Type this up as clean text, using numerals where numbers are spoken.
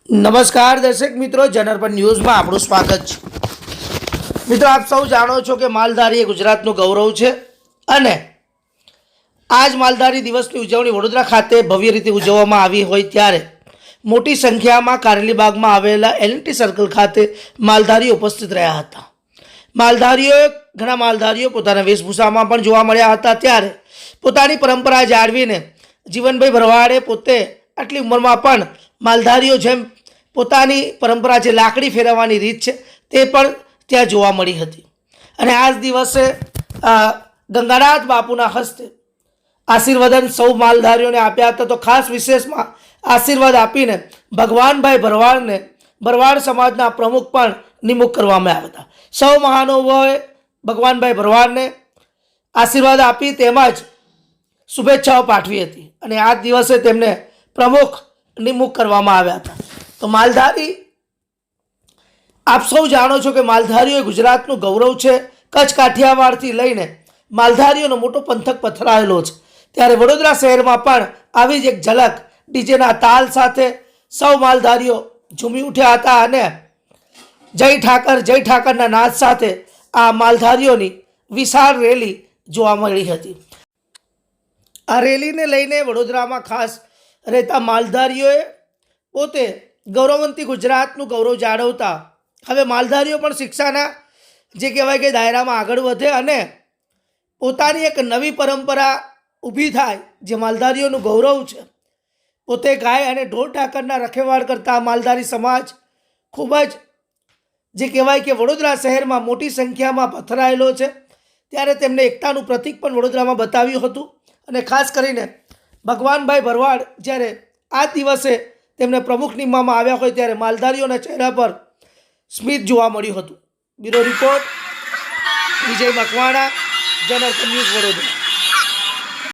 નમસ્કાર દર્શક મિત્રો, જનરપન ન્યૂઝમાં આપણું સ્વાગત છે। મિત્રો, આપ સૌ જાણો છો કે માલધારી એ ગુજરાતનું ગૌરવ છે અને આજ માલધારી દિવસની ઉજવણી વડોદરા ખાતે ભવ્ય રીતે ઉજવવામાં આવી હોય ત્યારે મોટી સંખ્યામાં કારેલીબાગમાં આવેલા એલએનટી સર્કલ ખાતે માલધારીઓ ઉપસ્થિત રહ્યા હતા। ઘણા માલધારીઓ પોતાના વેશભૂષામાં પણ જોવા મળ્યા હતા ત્યારે પોતાની પરંપરા જાળવીને જીવનભાઈ ભરવાડે પોતે આટલી ઉંમરમાં પણ માલધારીઓ જેમ પોતાની પરંપરા જે લાકડી ફેરવવાની રીત છે તે પણ ત્યાં જોવા મળી હતી અને આ જ દિવસે ગંગાનાથ બાપુના હસ્તે આશીર્વાદન સૌ માલધારીઓને આપ્યા હતા। તો ખાસ વિશેષમાં આશીર્વાદ આપીને ભગવાનભાઈ ભરવાડને ભરવાડ સમાજના પ્રમુખ પણ નિમણૂક કરવામાં આવ્યા હતા। સૌ મહાનુભાવોએ ભગવાનભાઈ ભરવાડને આશીર્વાદ આપી તેમજ શુભેચ્છાઓ પાઠવી હતી અને આ દિવસે તેમને પ્રમુખ નિમણૂક કરવામાં આવ્યા હતા। તો માલધારી, આપ સૌ જાણો છો કે માલધારીઓ ગુજરાતનું ગૌરવ છે। કચ્છ કાઠિયાવાડથી લઈને માલધારીઓનો મોટો પંથક પથરાયેલો છે ત્યારે વડોદરા શહેરમાં પણ આવી જ એક ઝલક ડીજેના તાલ સાથે સૌ માલધારીઓ ઝૂમી ઉઠ્યા હતા અને જય ઠાકરના નાદ સાથે આ માલધારીઓની વિશાળ રેલી જોવા મળી હતી। આ રેલીને લઈને વડોદરામાં ખાસ રહેતા માલધારીઓએ પોતે ગૌરવવંતી ગુજરાતનું ગૌરવ જાળવતા હવે માલધારીઓ પણ શિક્ષાના જે કહેવાય કે દાયરામાં આગળ વધે અને પોતાની એક નવી પરંપરા ઊભી થાય જે માલધારીઓનું ગૌરવ છે। પોતે ગાય અને ઢોર ઢાકરના રખેવાળ કરતા માલધારી સમાજ ખૂબ જ જે કહેવાય કે વડોદરા શહેરમાં મોટી સંખ્યામાં પથરાયેલો છે ત્યારે તેમને એકતાનું પ્રતીક પણ વડોદરામાં બતાવ્યું હતું અને ખાસ કરીને ભગવાનભાઈ ભરવાડ જ્યારે આ દિવસે તેમને પ્રમુખ નિમવામાં આવ્યા હોય ત્યારે માલધારીઓના ચહેરા પર સ્મિત જોવા મળ્યું હતું। બ્યુરો રિપોર્ટ વિજય મકવાણા, જનરપન ન્યૂઝ, વડોદરા।